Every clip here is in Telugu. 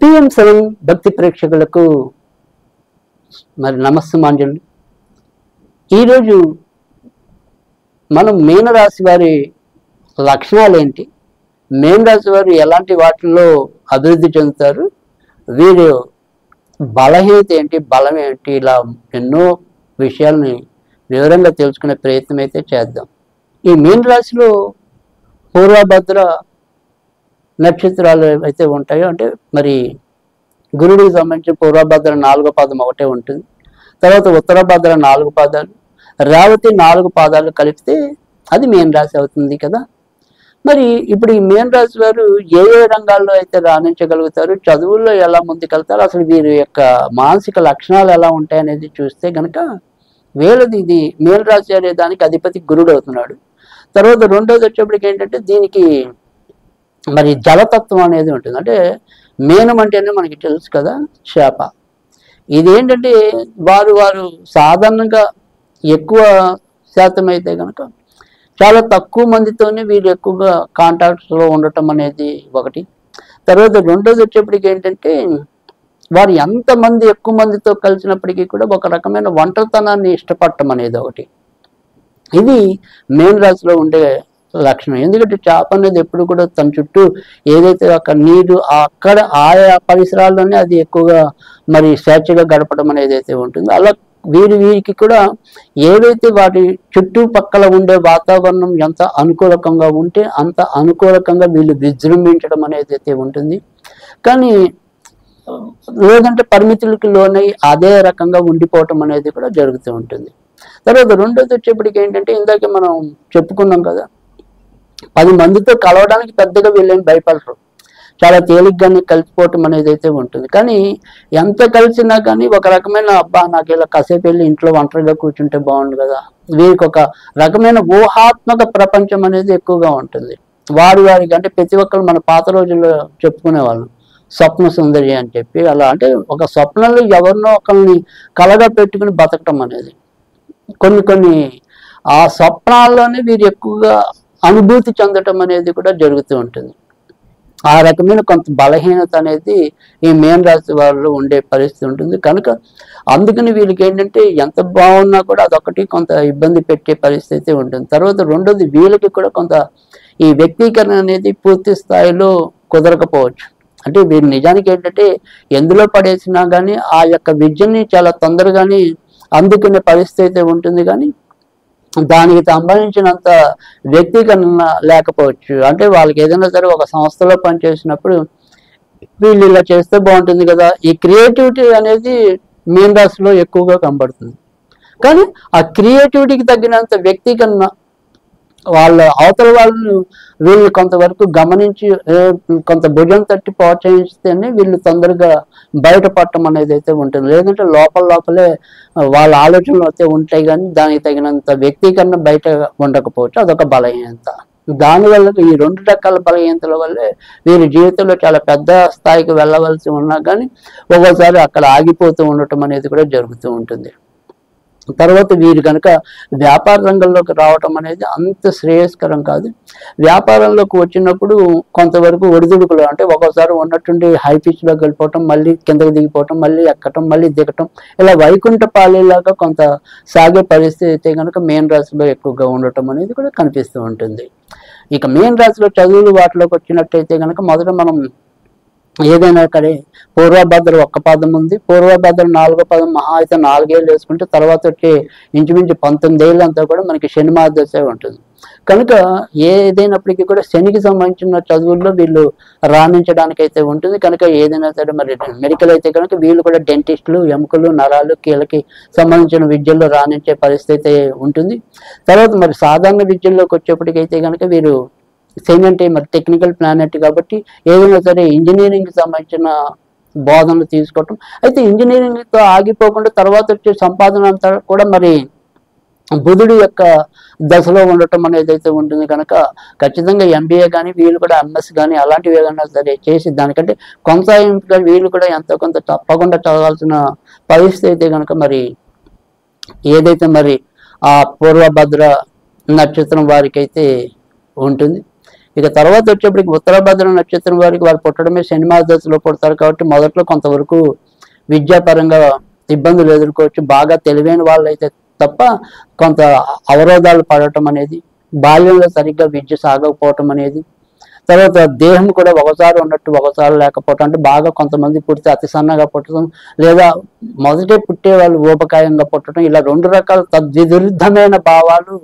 TM7 భక్తి ప్రేక్షకులకు మరి నమస్సుమాంజలి. ఈరోజు మనం మీనరాశి వారి లక్షణాలు ఏంటి, మీనరాశి వారు ఎలాంటి వాటిల్లో అభివృద్ధి చెందుతారు, వీరు బలహీనత ఏంటి, బలం ఏంటి, ఇలా ఎన్నో విషయాల్ని వివరంగా తెలుసుకునే ప్రయత్నం అయితే చేద్దాం. ఈ మీనరాశిలో పూర్వభద్ర నక్షత్రాలు అయితే ఉంటాయో, అంటే మరి గురుడికి సంబంధించిన పూర్వభద్ర 4వ పాదం ఒకటే ఉంటుంది. తర్వాత ఉత్తరభద్ర 4 పాదాలు, రేవతి 4 పాదాలు కలిపితే అది మీనరాశి అవుతుంది కదా. మరి ఇప్పుడు ఈ మీనరాశి వారు ఏ ఏ రంగాల్లో అయితే రాణించగలుగుతారు, చదువుల్లో ఎలా ముందుకెళ్తారు, అసలు వీరి యొక్క మానసిక లక్షణాలు ఎలా ఉంటాయి అనేది చూస్తే కనుక వీళ్ళది ఇది మీనరాశి అనే దానికి అధిపతి గురుడు అవుతున్నాడు. తర్వాత రెండోది వచ్చేప్పటికి ఏంటంటే దీనికి మరి జలతత్వం అనేది ఉంటుంది. అంటే మీనం అంటేనే మనకి తెలుసు కదా, చేప. ఇదేంటంటే వారు సాధారణంగా ఎక్కువ శాతం అయితే కనుక చాలా తక్కువ మందితోనే వీరు ఎక్కువగా కాంటాక్ట్స్లో ఉండటం అనేది ఒకటి. తర్వాత రెండోది వచ్చేప్పటికి ఏంటంటే వారు ఎంతమంది ఎక్కువ మందితో కలిసినప్పటికీ కూడా ఒక రకమైన ఒంటరితనాన్ని ఇష్టపడటం అనేది ఒకటి. ఇది మీనరాశిలో ఉండే లక్షణం. ఎందుకంటే చేప అనేది ఎప్పుడు కూడా తన చుట్టూ ఏదైతే అక్కడ నీరు అక్కడ ఆయా పరిసరాల్లోనే అది ఎక్కువగా మరి స్వేచ్ఛగా గడపడం అనేది అయితే ఉంటుందో, అలా వీరికి కూడా ఏవైతే వాటి చుట్టుపక్కల ఉండే వాతావరణం ఎంత అనుకూలకంగా ఉంటే అంత అనుకూలకంగా వీళ్ళు విజృంభించడం అనేది అయితే ఉంటుంది. కానీ లేదంటే పరిమితులకి లోనై అదే రకంగా ఉండిపోవటం అనేది కూడా జరుగుతూ ఉంటుంది. తర్వాత రెండోది వచ్చేప్పటికి ఏంటంటే ఇందాక మనం చెప్పుకున్నాం కదా, 10 మందితో కలవడానికి పెద్దగా వీళ్ళేం భయపడరు, చాలా తేలిగ్గానే కలిసిపోవటం అనేది అయితే ఉంటుంది. కానీ ఎంత కలిసినా కానీ ఒక రకమైన అబ్బా నాకు ఇలా కాసేపు వెళ్ళి ఇంట్లో ఒంటరిగా కూర్చుంటే బాగుండు కదా, వీరికి ఒక రకమైన ఊహాత్మక ప్రపంచం అనేది ఎక్కువగా ఉంటుంది. వారికి అంటే ప్రతి ఒక్కరు మన పాత రోజుల్లో చెప్పుకునేవాళ్ళం స్వప్న సుందరి అని చెప్పి. అలా అంటే ఒక స్వప్నంలో ఎవరినో ఒకరిని కలగా పెట్టుకుని బతకటం అనేది కొన్ని ఆ స్వప్నాల్లోనే వీరు ఎక్కువగా అనుభూతి చెందటం అనేది కూడా జరుగుతూ ఉంటుంది. ఆ రకమైన కొంత బలహీనత అనేది ఈ మీనరాశి వారిలో ఉండే పరిస్థితి ఉంటుంది. కనుక అందుకని వీళ్ళకి ఏంటంటే ఎంత బాగున్నా కూడా అదొకటి కొంత ఇబ్బంది పెట్టే పరిస్థితి ఉంటుంది. తర్వాత రెండోది వీళ్ళకి కూడా కొంత ఈ వ్యక్తీకరణ అనేది పూర్తి స్థాయిలో కుదరకపోవచ్చు. అంటే వీరు నిజానికి ఏంటంటే ఎందులో పడేసినా కానీ ఆ యొక్క విద్యని చాలా తొందరగానే అందుకునే పరిస్థితి అయితే ఉంటుంది. కానీ దానికి సంబంధించినంత వ్యక్తీకరణ లేకపోవచ్చు. అంటే వాళ్ళకి ఏదైనా సరే ఒక సంస్థలో పనిచేసినప్పుడు వీళ్ళు ఇలా చేస్తే బాగుంటుంది కదా, ఈ క్రియేటివిటీ అనేది మీనరాశిలో ఎక్కువగా కనబడుతుంది. కానీ ఆ క్రియేటివిటీకి తగ్గినంత వ్యక్తీకరణ వాళ్ళ అవతల వాళ్ళు వీళ్ళు కొంతవరకు గమనించి కొంత భుజం తట్టి ప్రోత్సహిస్తేనే వీళ్ళు తొందరగా బయటపడటం అనేది అయితే ఉంటుంది. లేదంటే లోపలే వాళ్ళ ఆలోచనలు అయితే ఉంటాయి, కానీ దానికి తగినంత వ్యక్తీకరణ బయట ఉండకపోవచ్చు. అదొక బలహీనత. దానివల్ల ఈ 2 రకాల బలహీనతల వల్లే వీరి జీవితంలో చాలా పెద్ద స్థాయికి వెళ్ళవలసి ఉన్నా కానీ ఒక్కోసారి అక్కడ ఆగిపోతూ ఉండటం అనేది కూడా జరుగుతూ ఉంటుంది. తర్వాత వీరు కనుక వ్యాపార రంగంలోకి రావటం అనేది అంత శ్రేయస్కరం కాదు. వ్యాపారంలోకి వచ్చినప్పుడు కొంతవరకు ఒడిదుడుకులు, అంటే ఒక్కోసారి ఉన్నట్టుండి హై పిచ్లోకి వెళ్ళిపోవటం, మళ్ళీ కిందకి దిగిపోవటం, మళ్ళీ ఎక్కటం, మళ్ళీ దిగటం, ఇలా వైకుంఠ పాలిలాగా కొంత సాగే పరిస్థితి అయితే కనుక మీనరాశిలో ఎక్కువగా ఉండటం అనేది కూడా కనిపిస్తూ ఉంటుంది. ఇక మీనరాశిలో చదువులు వాటిలోకి వచ్చినట్టయితే కనుక మొదట మనం ఏదైనా కానీ పూర్వభద్ర 1 పాదం ఉంది. పూర్వభద్ర 4వ పాదం మహా అయితే 4 ఏళ్ళు వేసుకుంటే తర్వాత వచ్చే ఇంచుమించు 19 ఏళ్ళు అంతా కూడా మనకి శని మహాదశ ఉంటుంది. కనుక ఏదైనప్పటికీ కూడా శనికి సంబంధించిన చదువుల్లో వీళ్ళు రాణించడానికి అయితే ఉంటుంది. కనుక ఏదైనా సరే మరి మెడికల్ అయితే కనుక వీళ్ళు కూడా డెంటిస్టులు, ఎముకలు, నరాలు, కీళ్ళకి సంబంధించిన విద్యల్లో రాణించే పరిస్థితి ఉంటుంది. తర్వాత మరి సాధారణ విద్యల్లోకి వచ్చేప్పటికైతే కనుక వీరు శని అంటే మరి టెక్నికల్ ప్లానెట్ కాబట్టి ఏదైనా సరే ఇంజనీరింగ్కి సంబంధించిన బోధనలు తీసుకోవటం. అయితే ఇంజనీరింగ్తో ఆగిపోకుండా తర్వాత వచ్చే సంపాదన అంతా కూడా మరి బుధుడి యొక్క దశలో ఉండటం అనేది అయితే ఉంటుంది. కనుక ఖచ్చితంగా MBA కానీ వీళ్ళు కూడా MS కానీ అలాంటివి ఏదైనా సరే చేసి దానికంటే కొనసాగింపుగా వీళ్ళు కూడా ఎంతో కొంత తప్పకుండా చదవాల్సిన పరిస్థితి అయితే కనుక మరి ఏదైతే మరి ఆ పూర్వభద్ర నక్షత్రం వారికి అయితే ఉంటుంది. ఇక తర్వాత వచ్చేప్పటికి ఉత్తరాభద్ర నక్షత్రం వారికి వారు పుట్టడమే శనిమా దశలో పుడతారు కాబట్టి మొదట్లో కొంతవరకు విద్యాపరంగా ఇబ్బందులు ఎదుర్కోవచ్చు. బాగా తెలివైన వాళ్ళు అయితే తప్ప కొంత అవరోధాలు పడటం అనేది, బాల్యంలో సరిగ్గా విద్య సాగకపోవటం అనేది, తర్వాత దేహం కూడా ఒకసారి ఉన్నట్టు ఒకసారి లేకపోవటం, అంటే బాగా కొంతమంది పుడితే అతి సన్నగా పుట్టడం, లేదా మొదటే పుట్టే వాళ్ళు ఊపకాయంగా పుట్టడం, ఇలా రెండు రకాల తద్విరుద్ధమైన భావాలు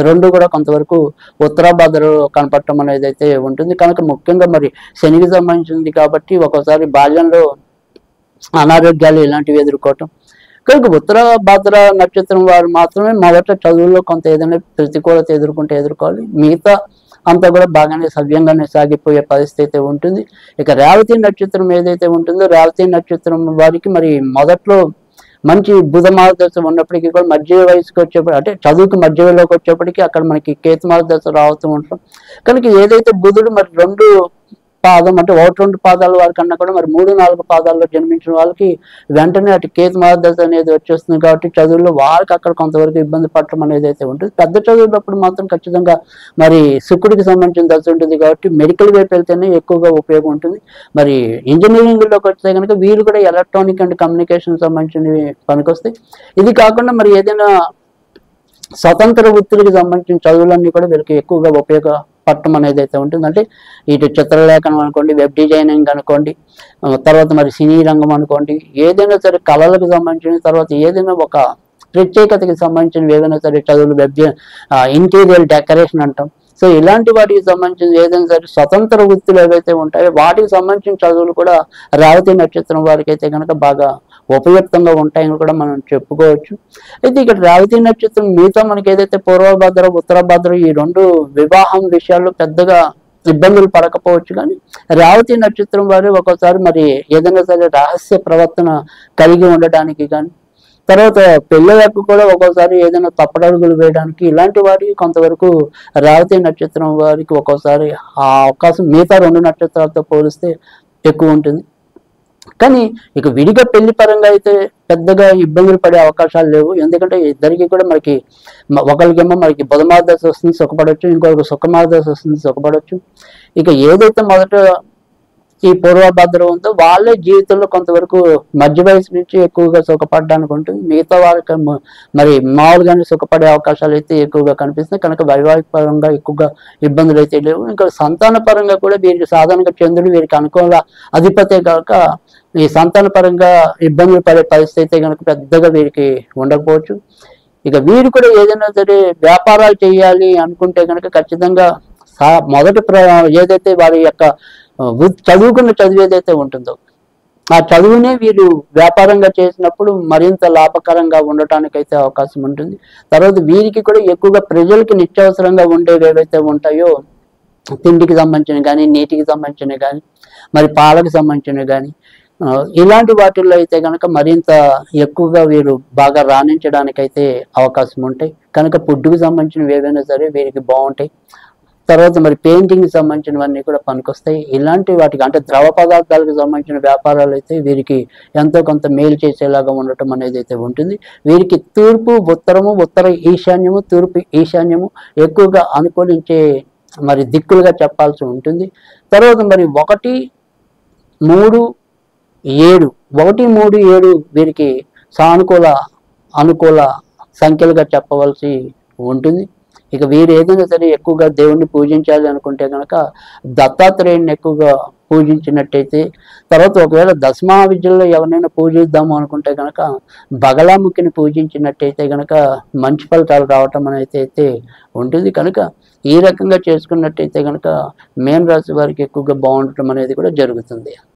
రెండు కూడా కొంతవరకు ఉత్తరాభద్రలో కనపడటం అనేది అయితే ఉంటుంది. కనుక ముఖ్యంగా మరి శనికి సంబంధించింది కాబట్టి ఒక్కోసారి బాల్యంలో అనారోగ్యాలు ఇలాంటివి ఎదుర్కోవటం. కనుక ఉత్తరాభద్ర నక్షత్రం వారు మాత్రమే మొదట చదువుల్లో కొంత ఏదైనా ప్రతికూలత ఎదుర్కోవాలి. మిగతా అంతా కూడా బాగానే సవ్యంగానే సాగిపోయే పరిస్థితి ఉంటుంది. ఇక రేవతి నక్షత్రం ఏదైతే ఉంటుందో, రేవతి నక్షత్రం వారికి మరి మొదట్లో మంచి బుధ మార్గదర్శ ఉన్నప్పటికీ కూడా మధ్య వయసుకి వచ్చేప్పటికి, అంటే చదువుకి మధ్యలోకి వచ్చేప్పటికీ అక్కడ మనకి కేతు మార్గదర్శ రావుతూ ఉంటాం. కనుక ఏదైతే బుధుడు మరి 2 పాదం, అంటే 1-2 పాదాల వారికన్నా కూడా మరి 3-4 పాదాల్లో జన్మించిన వాళ్ళకి వెంటనే అటు కేతు మార్గదర్శ అనేది వచ్చేస్తుంది కాబట్టి చదువుల్లో వారికి అక్కడ కొంతవరకు ఇబ్బంది పడటం అనేది అయితే ఉంటుంది. పెద్ద చదువులప్పుడు మాత్రం ఖచ్చితంగా మరి శుక్రుడికి సంబంధించిన దశ ఉంటుంది కాబట్టి మెడికల్ వైపు వెళ్తేనే ఎక్కువగా ఉపయోగం ఉంటుంది. మరి ఇంజనీరింగ్లోకి వస్తే కనుక వీరు కూడా ఎలక్ట్రానిక్ అండ్ కమ్యూనికేషన్ సంబంధించినవి పనికొస్తాయి. ఇది కాకుండా మరి ఏదైనా స్వతంత్ర వృత్తులకు సంబంధించిన చదువులన్నీ కూడా వీళ్ళకి ఎక్కువగా ఉపయోగపడటం అనేది అయితే ఉంటుంది. అంటే ఇటు చిత్రలేఖనం అనుకోండి, వెబ్ డిజైనింగ్ అనుకోండి, తర్వాత మరి సినీ రంగం అనుకోండి, ఏదైనా సరే కళలకు సంబంధించిన, తర్వాత ఏదైనా ఒక ప్రత్యేకతకి సంబంధించినవి ఏదైనా సరే చదువులు, వెబ్ ఇంటీరియర్ డెకరేషన్ అంటాం. సో ఇలాంటి వాటికి సంబంధించిన ఏదైనా సరే స్వతంత్ర వృత్తులు ఏవైతే ఉంటాయో వాటికి సంబంధించిన చదువులు కూడా రేవతి నక్షత్రం వారికి అయితే కనుక బాగా ఉపయుక్తంగా ఉంటాయని కూడా మనం చెప్పుకోవచ్చు. అయితే ఇక్కడ రేవతి నక్షత్రం మిగతా మనకి ఏదైతే పూర్వభద్ర, ఉత్తరభద్ర ఈ 2 వివాహం విషయాల్లో పెద్దగా ఇబ్బందులు పడకపోవచ్చు, కానీ రేవతి నక్షత్రం వారు ఒక్కోసారి మరి ఏదైనా సరే రహస్య ప్రవర్తన కలిగి ఉండడానికి కానీ, తర్వాత పెళ్ళయ్యాక కూడా ఒక్కోసారి ఏదైనా తప్పటడుగులు వేయడానికి, ఇలాంటి వాటికి కొంతవరకు రేవతి నక్షత్రం వారికి ఒక్కోసారి ఆ అవకాశం మిగతా 2 నక్షత్రాలతో పోలిస్తే ఎక్కువ ఉంటుంది. కానీ ఇక విడిగా పెళ్లి పరంగా అయితే పెద్దగా ఇబ్బందులు పడే అవకాశాలు లేవు. ఎందుకంటే ఇద్దరికి కూడా మనకి ఒకరికేమో మనకి బుధ మార్గదర్శ వస్తుంది, సుఖపడవచ్చు, ఇంకొకరికి శుక్ర మార్గదర్శ వస్తుంది, సుఖపడవచ్చు. ఇక ఏదైతే మొదట ఈ పూర్వభద్ర ఉందో వాళ్ళే జీవితంలో కొంతవరకు మధ్య వయసు నుంచి ఎక్కువగా సుఖపడడానికి ఉంటుంది. మిగతా వాళ్ళకి మరి మామూలుగానే సుఖపడే అవకాశాలు అయితే ఎక్కువగా కనిపిస్తున్నాయి. కనుక వైవాహిక పరంగా ఎక్కువగా ఇబ్బందులు అయితే లేవు. ఇంకా సంతాన పరంగా కూడా వీరికి సాధారణంగా చంద్రుడు వీరికి అనుకూల అధిపతే కనుక ఈ సంతాన పరంగా ఇబ్బందులు పడే పరిస్థితి అయితే కనుక పెద్దగా వీరికి ఉండకపోవచ్చు. ఇక వీరు కూడా ఏదైనా సరే వ్యాపారాలు చేయాలి అనుకుంటే కనుక ఖచ్చితంగా మొదటి ఏదైతే వారి యొక్క చదువుకున్న చదువు ఏదైతే ఉంటుందో ఆ చదువునే వీరు వ్యాపారంగా చేసినప్పుడు మరింత లాభకరంగా ఉండటానికైతే అవకాశం ఉంటుంది. తర్వాత వీరికి కూడా ఎక్కువగా ప్రజలకి నిత్యావసరంగా ఉండేవి ఏవైతే ఉంటాయో, తిండికి సంబంధించినవి కానీ, నీటికి సంబంధించినవి కానీ, మరి పాలకు సంబంధించినవి కానీ, ఇలాంటి వాటిల్లో అయితే కనుక మరింత ఎక్కువగా వీరు బాగా రాణించడానికైతే అవకాశం ఉంటాయి. కనుక ఫుడ్కి సంబంధించినవి ఏవైనా సరే వీరికి బాగుంటాయి. తర్వాత మరి పెయింటింగ్కి సంబంధించినవన్నీ కూడా పనికొస్తాయి. ఇలాంటి వాటికి అంటే ద్రవ పదార్థాలకు సంబంధించిన వ్యాపారాలు అయితే వీరికి ఎంతో కొంత మేలు చేసేలాగా ఉండటం అనేది అయితే ఉంటుంది. వీరికి తూర్పు, ఉత్తరము, ఉత్తర ఈశాన్యము, తూర్పు ఈశాన్యము ఎక్కువగా అనుకూలించే మరి దిక్కులుగా చెప్పాల్సి ఉంటుంది. తర్వాత మరి 1, 3, 7 1, 3, 7 వీరికి సానుకూల అనుకూల సంఖ్యలుగా చెప్పవలసి ఉంటుంది. ఇక వీరు ఏదైనా సరే ఎక్కువగా దేవుణ్ణి పూజించాలి అనుకుంటే కనుక దత్తాత్రేయుని ఎక్కువగా పూజించినట్టయితే, తర్వాత ఒకవేళ దశమా విద్యల్లో ఎవరినైనా పూజిద్దాము అనుకుంటే కనుక బగలాముఖిని పూజించినట్టయితే కనుక మంచి ఫలితాలు రావటం అనేది అయితే ఉంటుంది. కనుక ఈ రకంగా చేసుకున్నట్టయితే కనుక మేన రాశి వారికి ఎక్కువగా బాగుండటం అనేది కూడా జరుగుతుంది.